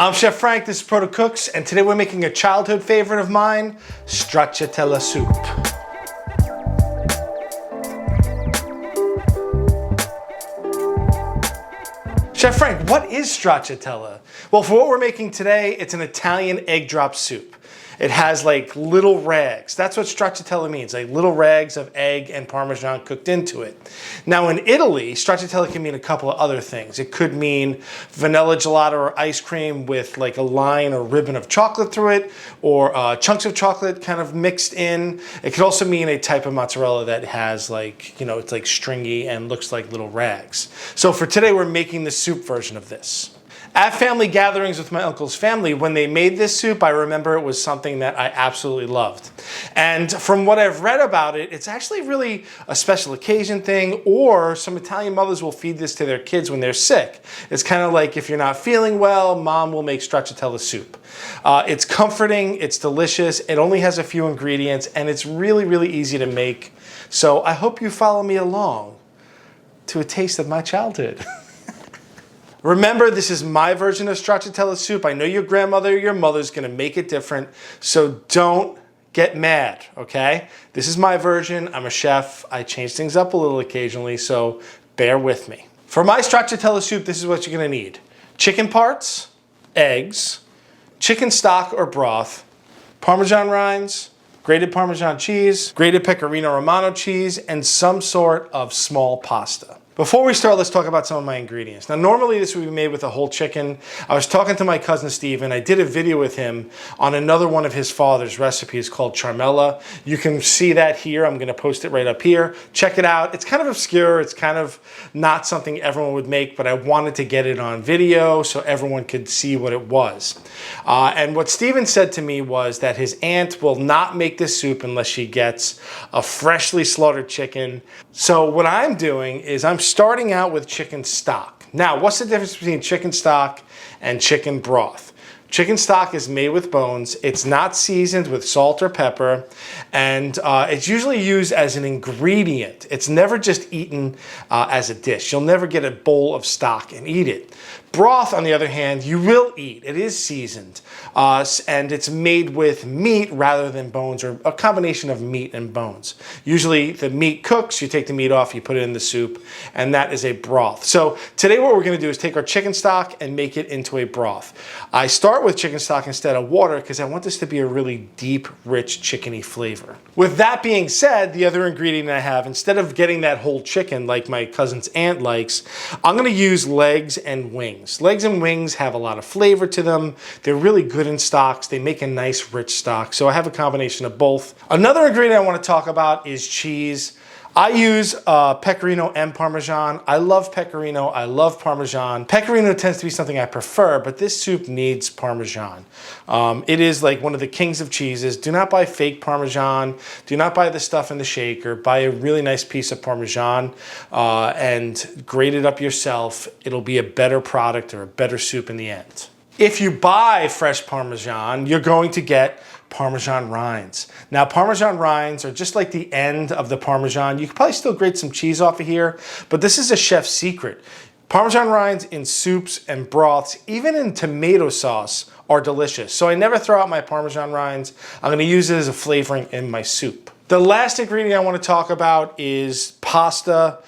I'm Chef Frank, this is Protocooks, and today we're making a childhood favorite of mine, Stracciatella soup. Chef Frank, what is stracciatella? Well, for what we're making today, it's an Italian egg drop soup. It has like little rags. That's what stracciatella means, like little rags of egg and Parmesan cooked into it. Now in Italy, stracciatella can mean a couple of other things. It could mean vanilla gelato or ice cream with like a line or ribbon of chocolate through it, or chunks of chocolate kind of mixed in. It could also mean a type of mozzarella that has like, you know, it's like stringy and looks like little rags. So for today, we're making the soup version of this. At family gatherings with my uncle's family, when they made this soup, I remember it was something that I absolutely loved. And from what I've read about it, it's actually really a special occasion thing, or some Italian mothers will feed this to their kids when they're sick. It's kind of like if you're not feeling well, mom will make stracciatella soup. It's comforting, it's delicious, it only has a few ingredients, and it's really, really easy to make. So I hope you follow me along to a taste of my childhood. Remember, this is my version of stracciatella soup. I know your grandmother or your mother's gonna make it different, so don't get mad, okay? This is my version. I'm a chef. I change things up a little occasionally, so bear with me. For my stracciatella soup, this is what you're gonna need. Chicken parts, eggs, chicken stock or broth, Parmesan rinds, grated Parmesan cheese, grated pecorino Romano cheese, and some sort of small pasta. Before we start, let's talk about some of my ingredients. Now, normally this would be made with a whole chicken. I was talking to my cousin Steve, and I did a video with him on another one of his father's recipes called Charmella. You can see that here. I'm gonna post it right up here. Check it out. It's kind of obscure. It's kind of not something everyone would make, but I wanted to get it on video so everyone could see what it was. And what Steven said to me was that his aunt will not make this soup unless she gets a freshly slaughtered chicken. So what I'm doing is I'm starting out with chicken stock. Now, what's the difference between chicken stock and chicken broth? Chicken stock is made with bones. It's not seasoned with salt or pepper, and it's usually used as an ingredient. It's never just eaten as a dish. You'll never get a bowl of stock and eat it. Broth, on the other hand, you will eat. It is seasoned, and it's made with meat rather than bones, or a combination of meat and bones. Usually the meat cooks, you take the meat off, you put it in the soup, and that is a broth. So today what we're gonna do is take our chicken stock and make it into a broth. I start with chicken stock instead of water because I want this to be a really deep, rich, chickeny flavor. With that being said, the other ingredient I have, instead of getting that whole chicken like my cousin's aunt likes, I'm gonna use legs and wings. Legs and wings have a lot of flavor to them. They're really good in stocks. They make a nice rich stock. So I have a combination of both. Another ingredient I want to talk about is cheese. I use pecorino and Parmesan. I love pecorino, I love Parmesan. Pecorino tends to be something I prefer, but this soup needs Parmesan. It is like one of the kings of cheeses. Do not buy fake Parmesan. Do not buy the stuff in the shaker. Buy a really nice piece of Parmesan and grate it up yourself. It'll be a better product or a better soup in the end. If you buy fresh Parmesan, you're going to get Parmesan rinds. Now, Parmesan rinds are just like the end of the Parmesan. You could probably still grate some cheese off of here, but this is a chef's secret. Parmesan rinds in soups and broths, even in tomato sauce, are delicious. So I never throw out my Parmesan rinds. I'm gonna use it as a flavoring in my soup. The last ingredient I want to talk about is pasta.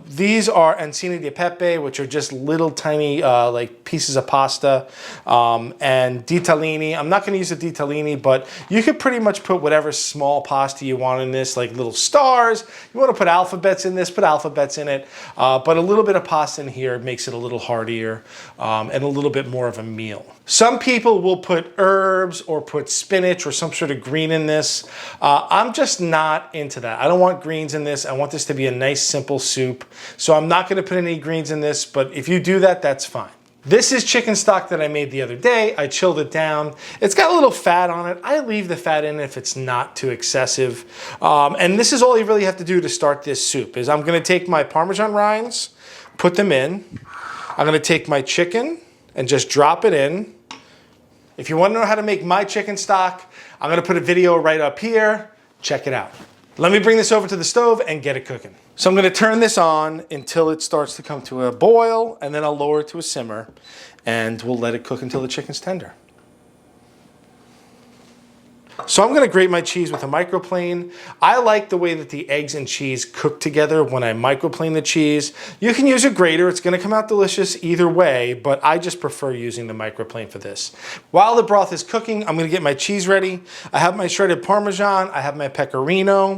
These are Ancini de Pepe, which are just little tiny like pieces of pasta, and Ditalini. I'm not going to use the Ditalini, but you could pretty much put whatever small pasta you want in this, like little stars. You want to put alphabets in this, put alphabets in it, but a little bit of pasta in here makes it a little heartier and a little bit more of a meal. Some people will put herbs or put spinach or some sort of green in this. I'm just not into that. I don't want greens in this. I want this to be a nice, simple soup. So I'm not going to put any greens in this, but if you do that, that's fine. This is chicken stock that I made the other day. I chilled it down. It's got a little fat on it. I leave the fat in if it's not too excessive. And this is all you really have to do to start this soup. Is I'm going to take my Parmesan rinds, put them in. I'm going to take my chicken and just drop it in. If you want to know how to make my chicken stock, I'm going to put a video right up here. Check it out. Let me bring this over to the stove and get it cooking. So I'm going to turn this on until it starts to come to a boil, and then I'll lower it to a simmer, and we'll let it cook until the chicken's tender. So I'm going to grate my cheese with a microplane. I like the way that the eggs and cheese cook together when I microplane the cheese. You can use a grater. It's going to come out delicious either way, but I just prefer using the microplane for this. While the broth is cooking, I'm going to get my cheese ready. I have my shredded Parmesan. I have my pecorino.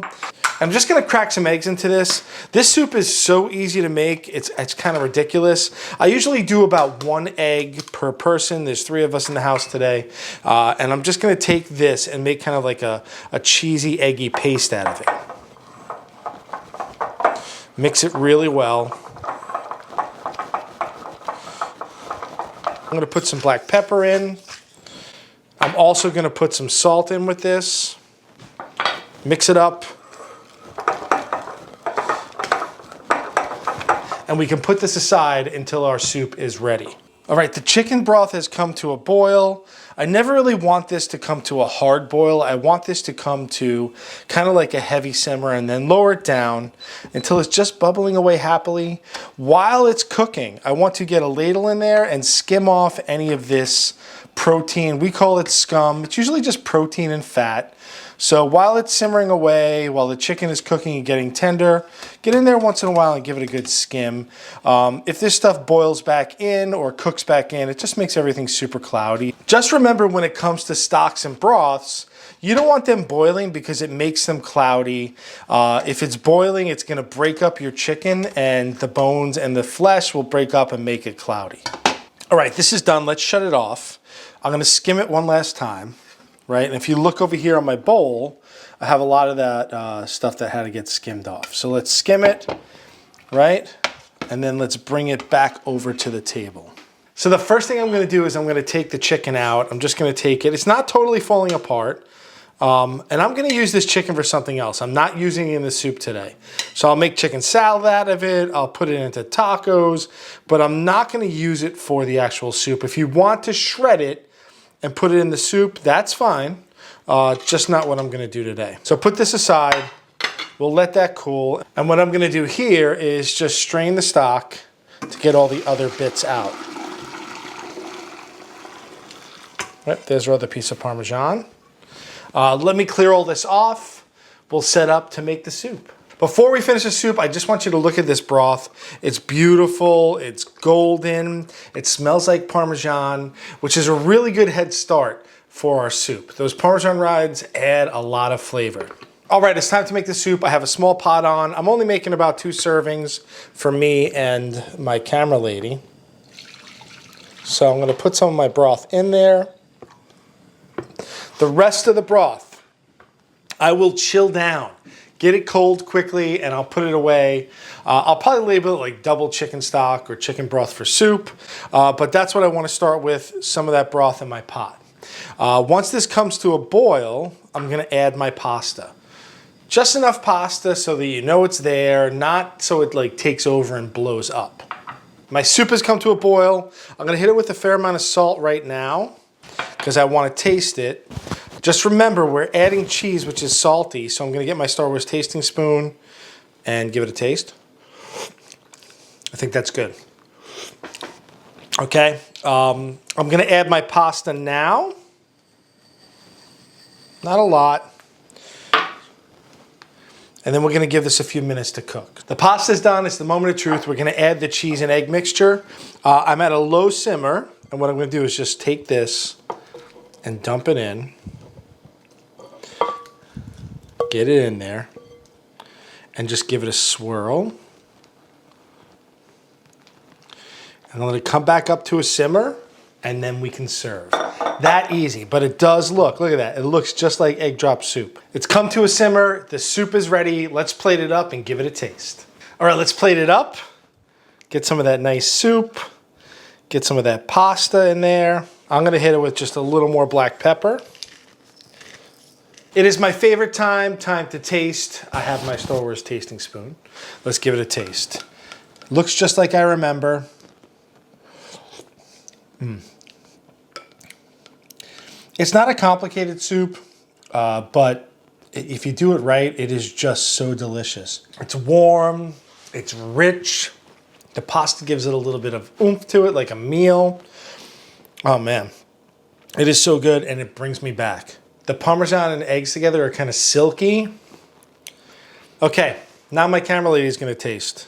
I'm just gonna crack some eggs into this. This soup is so easy to make, it's kind of ridiculous. I usually do about 1 egg per person. There's 3 of us in the house today. And I'm just gonna take this and make kind of like a cheesy, eggy paste out of it. Mix it really well. I'm gonna put some black pepper in. I'm also gonna put some salt in with this. Mix it up. And we can put this aside until our soup is ready. All right, the chicken broth has come to a boil. I never really want this to come to a hard boil. I want this to come to kind of like a heavy simmer and then lower it down until it's just bubbling away happily. While it's cooking, I want to get a ladle in there and skim off any of this protein. We call it scum. It's usually just protein and fat. So while it's simmering away, while the chicken is cooking and getting tender, get in there once in a while and give it a good skim. If this stuff boils back in or cooks back in, it just makes everything super cloudy. Just remember when it comes to stocks and broths, you don't want them boiling because it makes them cloudy. If it's boiling, it's gonna break up your chicken and the bones and the flesh will break up and make it cloudy. All right, this is done. Let's shut it off. I'm gonna skim it one last time. Right, and if you look over here on my bowl, I have a lot of that stuff that had to get skimmed off. So let's skim it, right? And then let's bring it back over to the table. So the first thing I'm gonna do is I'm gonna take the chicken out. I'm just gonna take it. It's not totally falling apart. And I'm gonna use this chicken for something else. I'm not using it in the soup today. So I'll make chicken salad out of it. I'll put it into tacos, but I'm not gonna use it for the actual soup. If you want to shred it, and put it in the soup, that's fine. Just not what I'm gonna do today. So put this aside, we'll let that cool. And what I'm gonna do here is just strain the stock to get all the other bits out. Right, there's our other piece of Parmesan. Let me clear all this off. We'll set up to make the soup. Before we finish the soup, I just want you to look at this broth. It's beautiful, it's golden, it smells like Parmesan, which is a really good head start for our soup. Those Parmesan rinds add a lot of flavor. All right, it's time to make the soup. I have a small pot on. I'm only making about 2 servings for me and my camera lady. So I'm gonna put some of my broth in there. The rest of the broth, I will chill down. Get it cold quickly and I'll put it away. I'll probably label it like double chicken stock or chicken broth for soup, but that's what I want to start with, some of that broth in my pot. Once this comes to a boil, I'm gonna add my pasta. Just enough pasta so that you know it's there, not so it like takes over and blows up. My soup has come to a boil. I'm gonna hit it with a fair amount of salt right now because I want to taste it. Just remember, we're adding cheese, which is salty, so I'm gonna get my Star Wars tasting spoon and give it a taste. I think that's good. Okay, I'm gonna add my pasta now. Not a lot. And then we're gonna give this a few minutes to cook. The pasta's done, it's the moment of truth. We're gonna add the cheese and egg mixture. I'm at a low simmer, and what I'm gonna do is just take this and dump it in. Get it in there and just give it a swirl. And let it come back up to a simmer and then we can serve. That easy, but it does look at that. It looks just like egg drop soup. It's come to a simmer, the soup is ready. Let's plate it up and give it a taste. All right, let's plate it up. Get some of that nice soup. Get some of that pasta in there. I'm gonna hit it with just a little more black pepper. It is my favorite time to taste. I have my Star Wars tasting spoon. Let's give it a taste. Looks just like I remember. It's not a complicated soup, but If you do it right, it is just so delicious. It's warm, it's rich. The pasta gives it a little bit of oomph to it, like a meal. Oh man, it is so good and it brings me back. The Parmesan and eggs together are kind of silky. Okay, now my camera lady is gonna taste.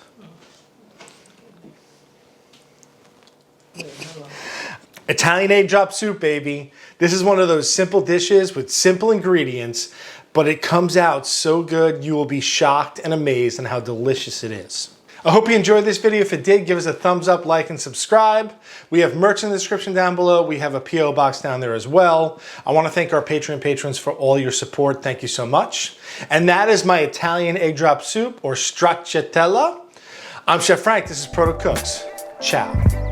Italian egg drop soup, baby. This is one of those simple dishes with simple ingredients, but it comes out so good, you will be shocked and amazed on how delicious it is. I hope you enjoyed this video. If it did, give us a thumbs up, like, and subscribe. We have merch in the description down below. We have a P.O. box down there as well. I want to thank our Patreon patrons for all your support. Thank you so much. And that is my Italian egg drop soup, or stracciatella. I'm Chef Frank. This is Protocooks. Ciao.